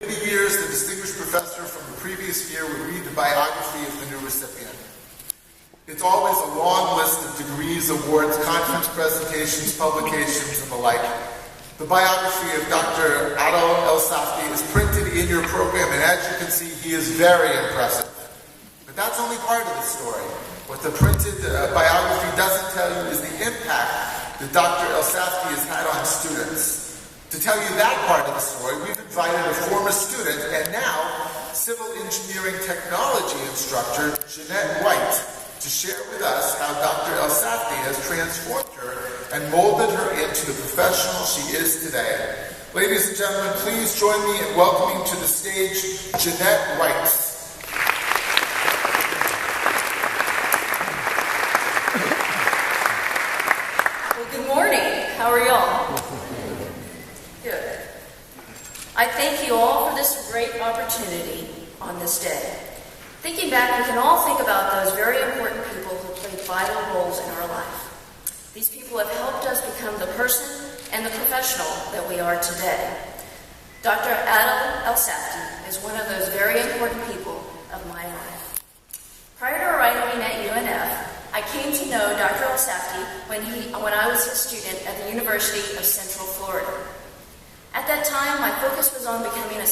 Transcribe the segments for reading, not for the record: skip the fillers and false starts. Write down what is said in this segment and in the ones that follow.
For many years, the distinguished professor from the previous year would read the biography of the new recipient. It's always a long list of degrees, awards, conference presentations, publications, and the like. The biography of Dr. Adel ElSafty is printed in your program, and as you can see, he is very impressive. But that's only part of the story. What the printed biography doesn't tell you is the impact that Dr. ElSafty has had on students. To tell you that part of the story, we've invited a former student and now civil engineering technology instructor, Jeanette White, to share with us how Dr. ElSafty has transformed her and molded her into the professional she is today. Ladies and gentlemen, please join me in welcoming to the stage Jeanette White. Well, good morning. How are y'all? Good. I thank you all for this great opportunity on this day. Thinking back, we can all think about those very important people who played vital roles in our life. These people have helped us become the person and the professional that we are today. Dr. Adel ElSafty is one of those very important people of my life. Prior to arriving at UNF, I came to know Dr. ElSafty when I was a student at the University of Central Florida. At that time, my focus was on becoming an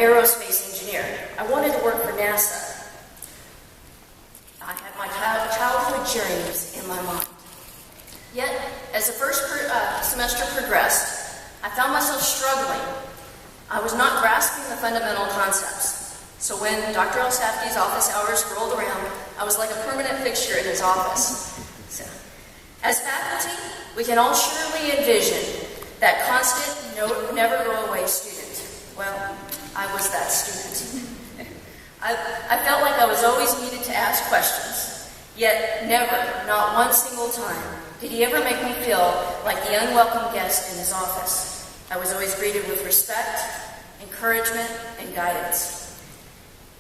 aerospace engineer. I wanted to work for NASA. I had my childhood dreams in my mind. Yet, as the first semester progressed, I found myself struggling. I was not grasping the fundamental concepts. So when Dr. ElSafty's office hours rolled around, I was like a permanent fixture in his office. So, as faculty, we can all surely envision that constant, never-go-away student. Well, I was that student. I felt like I was always needed to ask questions, yet never, not one single time, did he ever make me feel like the unwelcome guest in his office. I was always greeted with respect, encouragement, and guidance.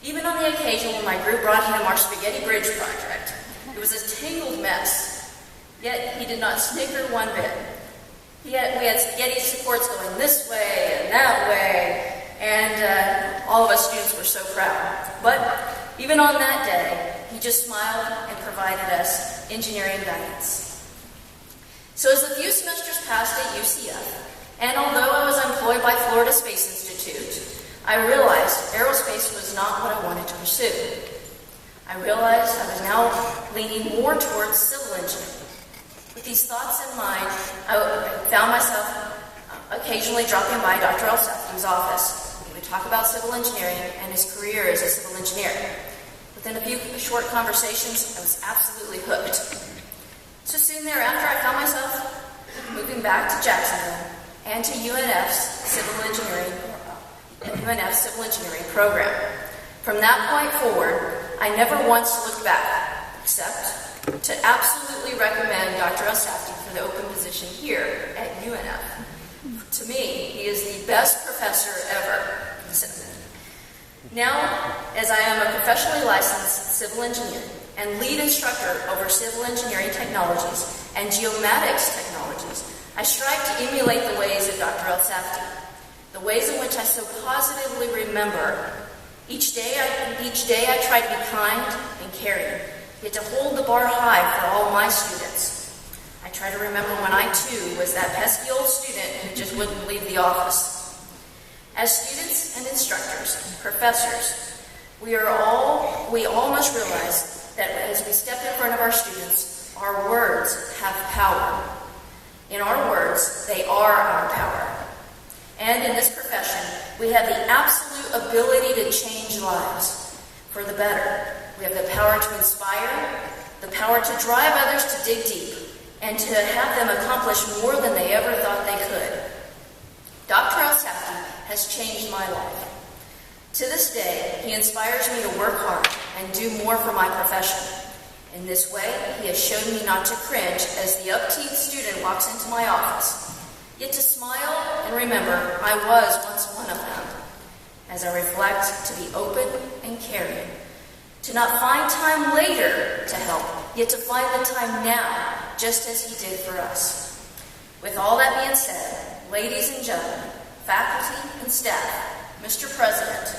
Even on the occasion when my group brought him our spaghetti bridge project, it was a tangled mess, yet he did not snicker one bit. We had spaghetti supports going this way and that way, and all of us students were so proud. But even on that day, he just smiled and provided us engineering guidance. So as the few semesters passed at UCF, and although I was employed by Florida Space Institute, I realized aerospace was not what I wanted to pursue. I realized I was now leaning more towards civil engineering. With these thoughts in mind, I found myself occasionally dropping by Dr. ElSafty's office. We would talk about civil engineering and his career as a civil engineer. Within a few short conversations, I was absolutely hooked. So soon thereafter, I found myself moving back to Jacksonville and to UNF's civil engineering program. From that point forward, I never once looked back, except to absolutely recommend Dr. ElSafty for the open position here at UNF. To me, he is the best professor ever. Now, as I am a professionally licensed civil engineer and lead instructor over civil engineering technologies and geomatics technologies, I strive to emulate the ways of Dr. ElSafty, the ways in which I so positively remember. Each day I try to be kind and caring, yet to hold the bar high for all my students. I try to remember when I, too, was that pesky old student who just wouldn't leave the office. As students and instructors and professors, we all must realize that as we step in front of our students, our words have power. In our words, they are our power. And in this profession, we have the absolute ability to change lives for the better. We have the power to inspire, the power to drive others to dig deep, and to have them accomplish more than they ever thought they could. Dr. ElSafty has changed my life. To this day, he inspires me to work hard and do more for my profession. In this way, he has shown me not to cringe as the upbeat student walks into my office, yet to smile and remember I was once one of them. As I reflect, to be open and caring, to not find time later to help, yet to find the time now, just as he did for us. With all that being said, ladies and gentlemen, faculty, and staff, Mr. President,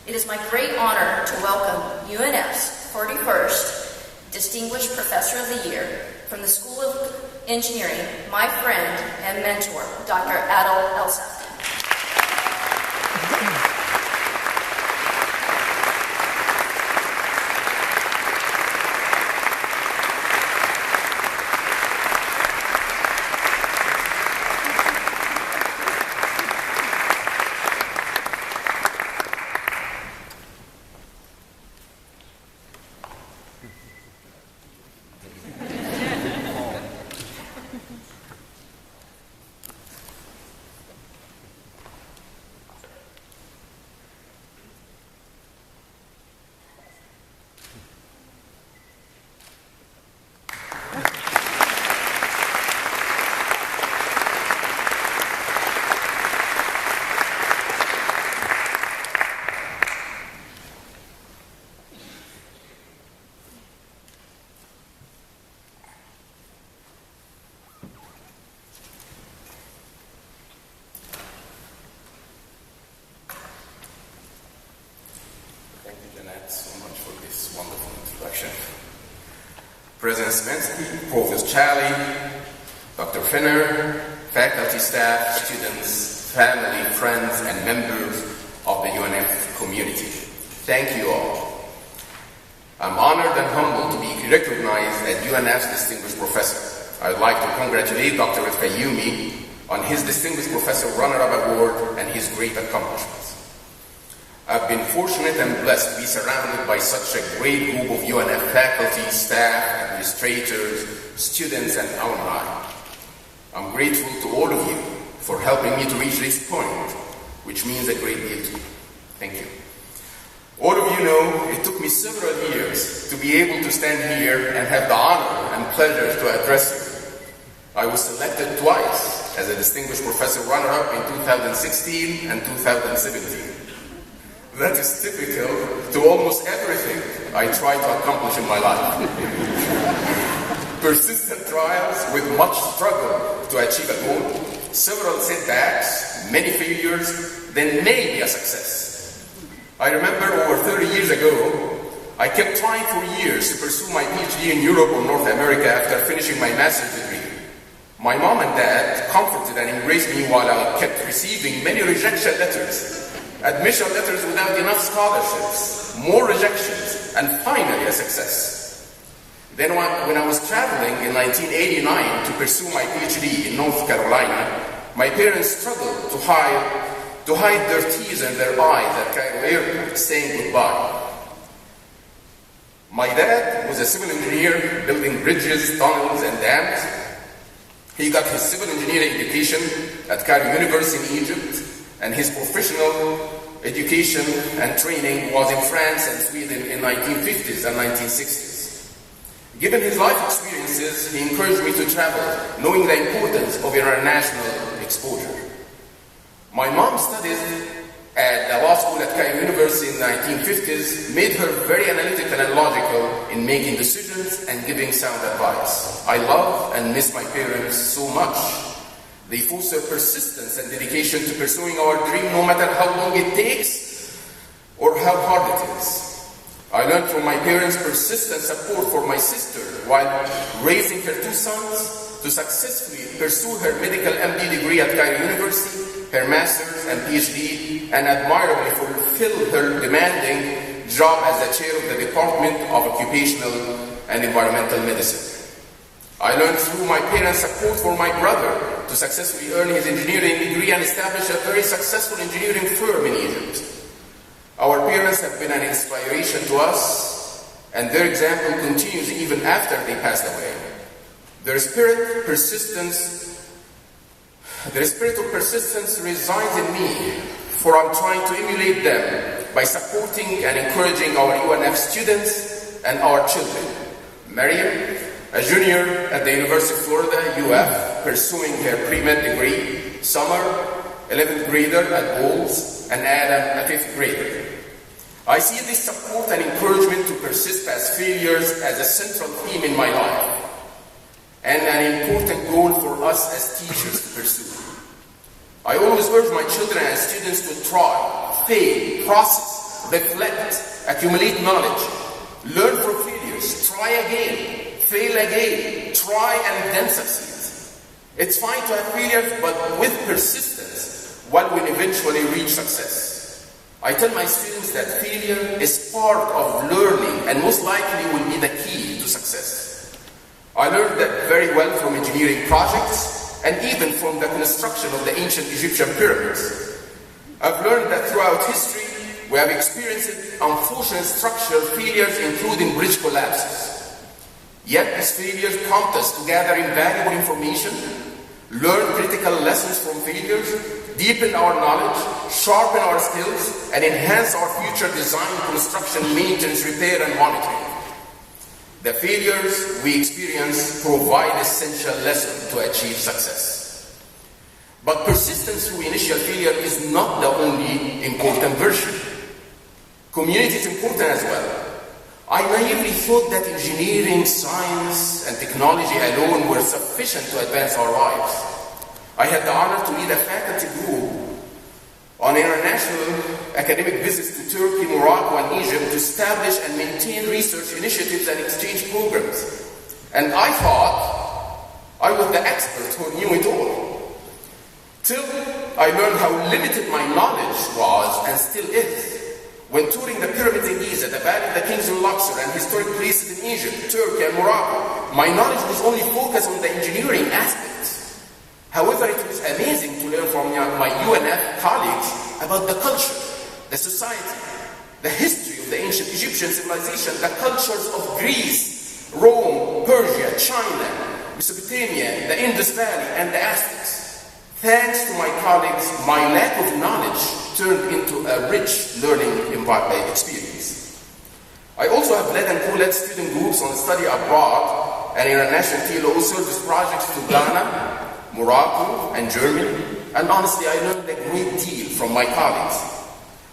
it is my great honor to welcome UNF's 41st Distinguished Professor of the Year from the School of Engineering, my friend and mentor, Dr. Adel ElSafty. So much for this wonderful introduction. President Smith, Provost Charlie, Dr. Finner, faculty, staff, students, family, friends, and members of the UNF community. Thank you all. I'm honored and humbled to be recognized as UNF's Distinguished Professor. I'd like to congratulate Dr. Fayumi on his Distinguished Professor Runner-Up Award and his great accomplishments. I've been fortunate and blessed to be surrounded by such a great group of UNF faculty, staff, administrators, students, and alumni. I'm grateful to all of you for helping me to reach this point, which means a great deal to me. Thank you. All of you know it took me several years to be able to stand here and have the honor and pleasure to address you. I was selected twice as a Distinguished Professor Runner-Up in 2016 and 2017. That is typical to almost everything I try to accomplish in my life. Persistent trials with much struggle to achieve a goal, several setbacks, many failures, then maybe a success. I remember over 30 years ago, I kept trying for years to pursue my PhD in Europe or North America after finishing my master's degree. My mom and dad comforted and embraced me while I kept receiving many rejection letters. Admission letters without enough scholarships, more rejections, and finally a success. Then when I was traveling in 1989 to pursue my PhD in North Carolina, my parents struggled to hide their tears and their eyes at Cairo Airport, saying goodbye. My dad was a civil engineer building bridges, tunnels, and dams. He got his civil engineering education at Cairo University in Egypt, and his professional education and training was in France and Sweden in 1950s and 1960s. Given his life experiences, he encouraged me to travel, knowing the importance of international exposure. My mom studied at the law school at Cairo University in the 1950s, made her very analytical and logical in making decisions and giving sound advice. I love and miss my parents so much. They foster persistence and dedication to pursuing our dream no matter how long it takes or how hard it is. I learned from my parents' persistent support for my sister while raising her two sons to successfully pursue her medical MD degree at Cairo University, her master's and PhD, and admirably fulfill her demanding job as the chair of the Department of Occupational and Environmental Medicine. I learned through my parents' support for my brother to successfully earn his engineering degree and establish a very successful engineering firm in Egypt. Our parents have been an inspiration to us, and their example continues even after they passed away. Their spirit of persistence resides in me, for I'm trying to emulate them by supporting and encouraging our UNF students and our children. Mariam, a junior at the University of Florida, UF, pursuing her pre-med degree, Summer, 11th grader at Bowles, and Adam, a 5th grader. I see this support and encouragement to persist past failures as a central theme in my life, and an important goal for us as teachers to pursue. I always urge my children and students to try, fail, process, reflect, accumulate knowledge, learn from failures, try again, fail again, try and then succeed. It's fine to have failures, but with persistence, one will eventually reach success. I tell my students that failure is part of learning and most likely will be the key to success. I learned that very well from engineering projects and even from the construction of the ancient Egyptian pyramids. I've learned that throughout history, we have experienced unfortunate structural failures, including bridge collapses. Yet these failures prompt us to gather invaluable information, learn critical lessons from failures, deepen our knowledge, sharpen our skills, and enhance our future design, construction, maintenance, repair, and monitoring. The failures we experience provide essential lessons to achieve success. But persistence through initial failure is not the only important version. Community is important as well. I naively thought that engineering, science, and technology alone were sufficient to advance our lives. I had the honor to lead a faculty group on international academic visits to Turkey, Morocco, and Egypt to establish and maintain research initiatives and exchange programs. And I thought I was the expert who knew it all. Till I learned how limited my knowledge was and still is. When touring the pyramids in Giza, the Valley of the Kings in Luxor, and historic places in Egypt, Turkey, and Morocco, my knowledge was only focused on the engineering aspects. However, it was amazing to learn from my UNF colleagues about the culture, the society, the history of the ancient Egyptian civilization, the cultures of Greece, Rome, Persia, China, Mesopotamia, the Indus Valley, and the Aztecs. Thanks to my colleagues, my lack of knowledge turned into a rich learning experience. I also have led and co-led student groups on study abroad and international TLO service projects to Ghana, Morocco, and Germany. And honestly, I learned a great deal from my colleagues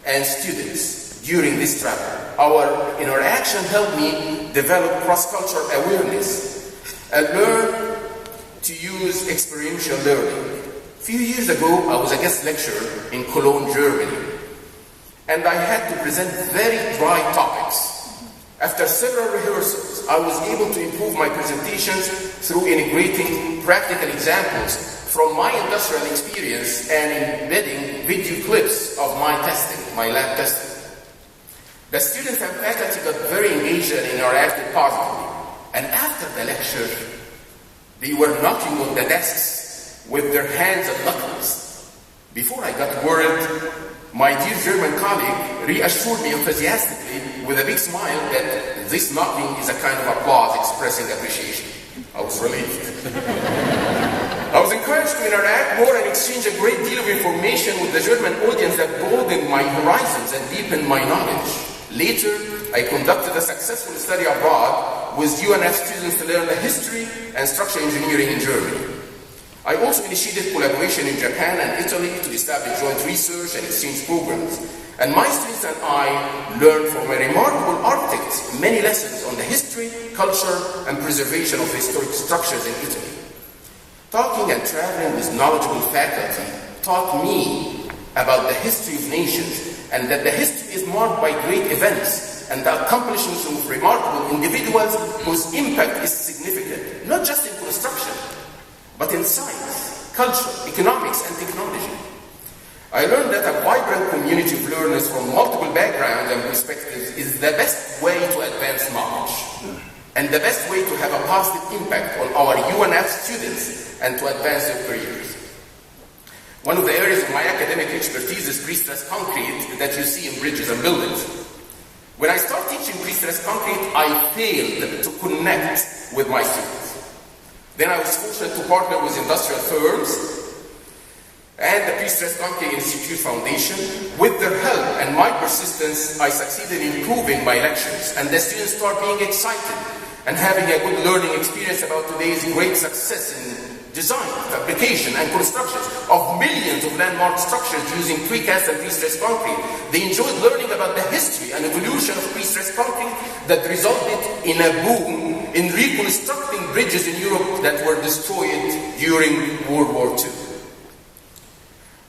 and students during this travel. Our interaction helped me develop cross-cultural awareness and learn to use experiential learning. A few years ago, I was a guest lecturer in Cologne, Germany, and I had to present very dry topics. After several rehearsals, I was able to improve my presentations through integrating practical examples from my industrial experience and embedding video clips of my testing, my lab testing. The students and faculty got very engaged and interacted positively, and after the lecture, they were knocking on the desks with their hands and knuckles. Before I got worried, my dear German colleague reassured me enthusiastically with a big smile that this knocking is a kind of applause expressing appreciation. I was relieved. I was encouraged to interact more and exchange a great deal of information with the German audience that broadened my horizons and deepened my knowledge. Later, I conducted a successful study abroad with UNF students to learn the history and structural engineering in Germany. I also initiated collaboration in Japan and Italy to establish joint research and exchange programs. And my students and I learned from a remarkable architect many lessons on the history, culture, and preservation of historic structures in Italy. Talking and traveling with knowledgeable faculty taught me about the history of nations and that the history is marked by great events and the accomplishments of remarkable individuals whose impact is significant, not just in construction, but in science, culture, economics, and technology. I learned that a vibrant community of learners from multiple backgrounds and perspectives is the best way to advance knowledge, and the best way to have a positive impact on our UNF students and to advance their careers. One of the areas of my academic expertise is pre-stressed concrete that you see in bridges and buildings. When I started teaching pre-stressed concrete, I failed to connect with my students. Then I was fortunate to partner with industrial firms and the Pre-Stressed Concrete Institute Foundation. With their help and my persistence, I succeeded in improving my lectures, and the students start being excited and having a good learning experience about today's great success in design, fabrication, and construction of millions of landmark structures using precast and pre-stressed concrete. They enjoyed learning about the history and evolution of pre-stressed concrete that resulted in a boom in reconstructing bridges in Europe that were destroyed during World War II.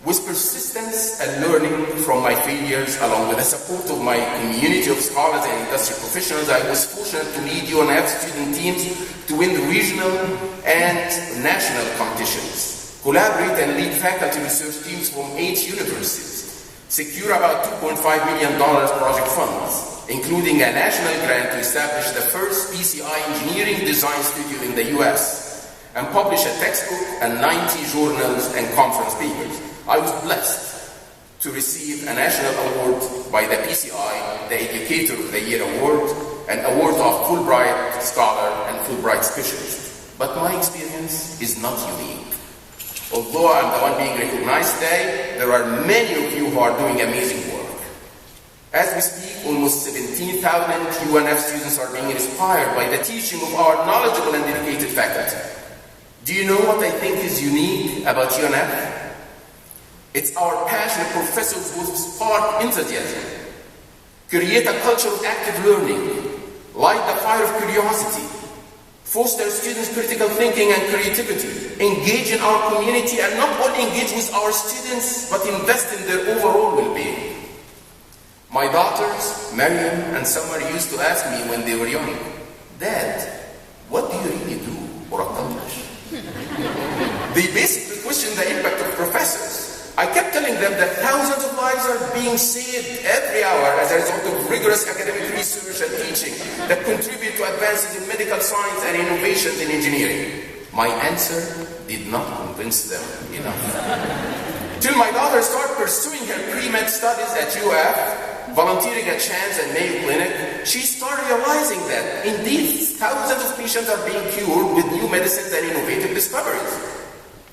With persistence and learning from my failures, along with the support of my community of scholars and industry professionals, I was fortunate to lead UNF student teams to win regional and national competitions, collaborate and lead faculty research teams from 8 universities, secure about $2.5 million project funds, including a national grant to establish the first PCI engineering design studio in the US, and publish a textbook and 90 journals and conference papers. I was blessed to receive a national award by the PCI, the Educator of the Year Award, an award of Fulbright Scholar and Fulbright Specialist. But my experience is not unique. Although I'm the one being recognized today, there are many of you who are doing amazing work. As we speak, almost 17,000 UNF students are being inspired by the teaching of our knowledgeable and dedicated faculty. Do you know what I think is unique about UNF? It's our passionate professors who spark enthusiasm, create a culture of active learning, light the fire of curiosity, foster students' critical thinking and creativity, engage in our community, and not only engage with our students, but invest in their overall well-being. My daughters, Mariam and Summer, used to ask me when they were young, "Dad, what do you really do or accomplish?" They basically questioned the impact of professors. I kept telling them that thousands of lives are being saved every hour as a result of rigorous academic research and teaching that contribute to advances in medical science and innovations in engineering. My answer did not convince them enough. Till my daughter started pursuing her pre-med studies at UF, volunteering at Chance and Mayo Clinic, she started realizing that indeed thousands of patients are being cured with new medicines and innovative discoveries.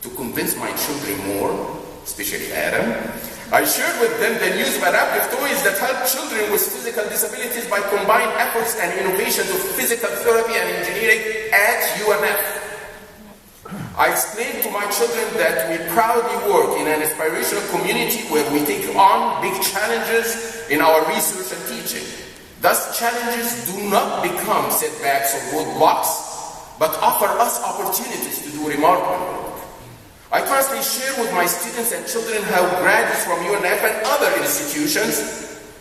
To convince my children more, especially Adam, I shared with them the news of adaptive toys that help children with physical disabilities by combining efforts and innovations of physical therapy and engineering at UNF. I explained to my children that we proudly work in an inspirational community where we take on big challenges in our research and teaching. Thus, challenges do not become setbacks or roadblocks, but offer us opportunities to do remarkable work. I constantly share with my students and children how graduates from UNF and other institutions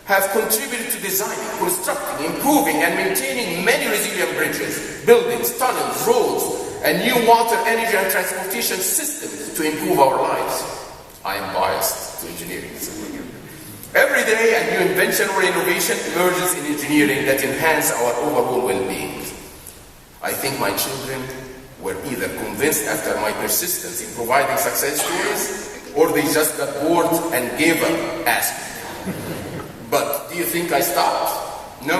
have contributed to designing, constructing, improving, and maintaining many resilient bridges, buildings, tunnels, roads, and new water, energy, and transportation systems to improve our lives. I am biased to engineering. Every day, a new invention or innovation emerges in engineering that enhance our overall well-being. I think my children were either convinced after my persistence in providing success stories, or they just got bored and gave up asking. But do you think I stopped? No.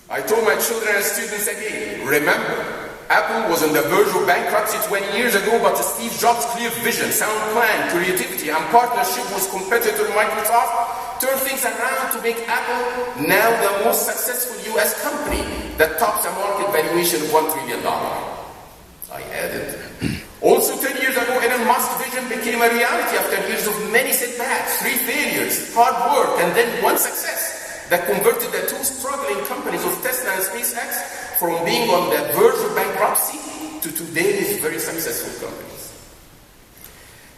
I told my children and students again, remember, Apple was on the verge of bankruptcy 20 years ago, but Steve Jobs' clear vision, sound plan, creativity, and partnership with competitor Microsoft turned things around to make Apple now the most successful US company that tops a market valuation of $1 trillion. I added, also 10 years ago, Elon Musk's vision became a reality after years of many setbacks, 3 failures, hard work, and then 1 success that converted the 2 struggling companies of Tesla and SpaceX from being on the verge of bankruptcy to today's very successful companies.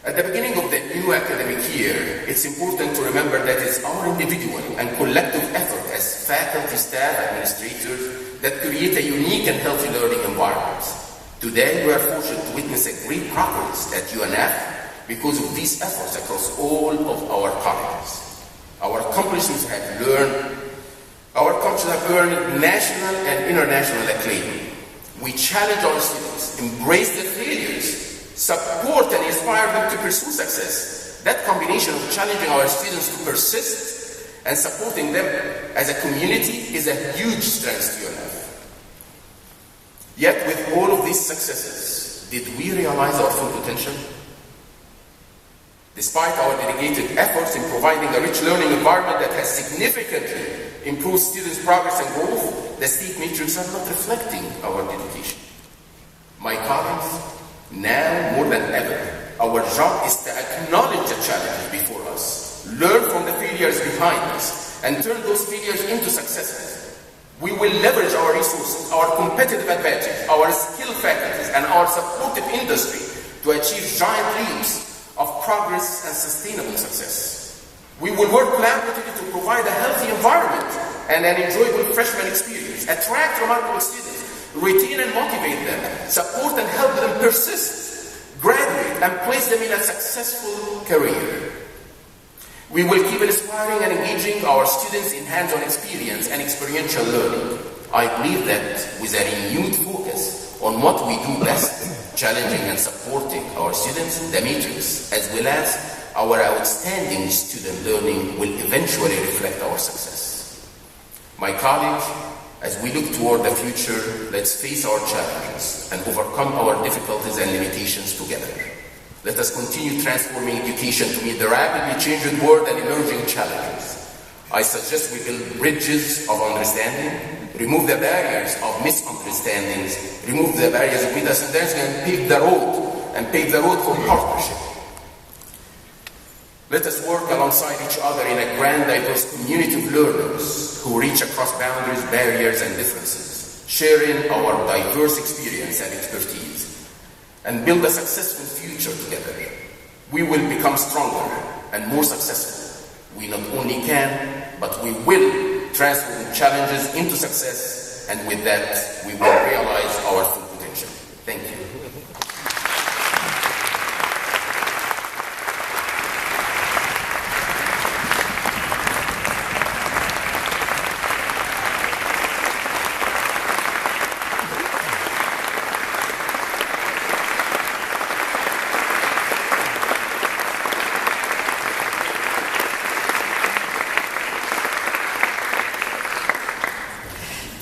At the beginning of the new academic year, it's important to remember that it's our individual and collective effort as faculty, staff, administrators that create a unique and healthy learning environment. Today, we are fortunate to witness a great progress at UNF because of these efforts across all of our colleges. Our accomplishments have earned national and international acclaim. We challenge our students, embrace their failures, support and inspire them to pursue success. That combination of challenging our students to persist and supporting them as a community is a huge strength to UNF. Yet with all of these successes, did we realize our full potential? Despite our dedicated efforts in providing a rich learning environment that has significantly improved students' progress and growth, the state metrics are not reflecting our dedication. My colleagues, now more than ever, our job is to acknowledge the challenges before us, learn from the failures behind us, and turn those failures into successes. We will leverage our resources, our competitive advantage, our skilled faculties, and our supportive industry to achieve giant leaps of progress and sustainable success. We will work collaboratively to provide a healthy environment and an enjoyable freshman experience, attract remarkable students, retain and motivate them, support and help them persist, graduate, and place them in a successful career. We will keep inspiring and engaging our students in hands-on experience and experiential learning. I believe that with a renewed focus on what we do best, challenging and supporting our students, the matrix, as well as our outstanding student learning will eventually reflect our success. My colleagues, as we look toward the future, let's face our challenges and overcome our difficulties and limitations together. Let us continue transforming education to meet the rapidly changing world and emerging challenges. I suggest we build bridges of understanding, remove the barriers of misunderstandings, remove the barriers of misunderstanding, and pave the road for partnership. Let us work alongside each other in a grand, diverse community of learners who reach across boundaries, barriers, and differences, sharing our diverse experience and expertise, and build a successful future together. We will become stronger and more successful. We not only can, but we will transform challenges into success, and with that, we will realize our full potential. Thank you.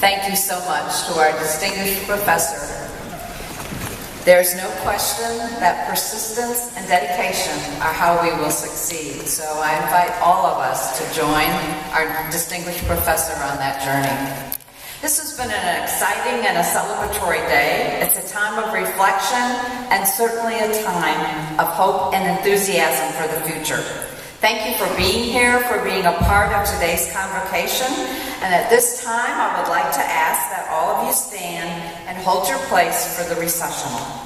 Thank you so much to our distinguished professor. There's no question that persistence and dedication are how we will succeed. So I invite all of us to join our distinguished professor on that journey. This has been an exciting and a celebratory day. It's a time of reflection and certainly a time of hope and enthusiasm for the future. Thank you for being here, for being a part of today's convocation. And at this time, I would like to ask that all of you stand and hold your place for the recessional.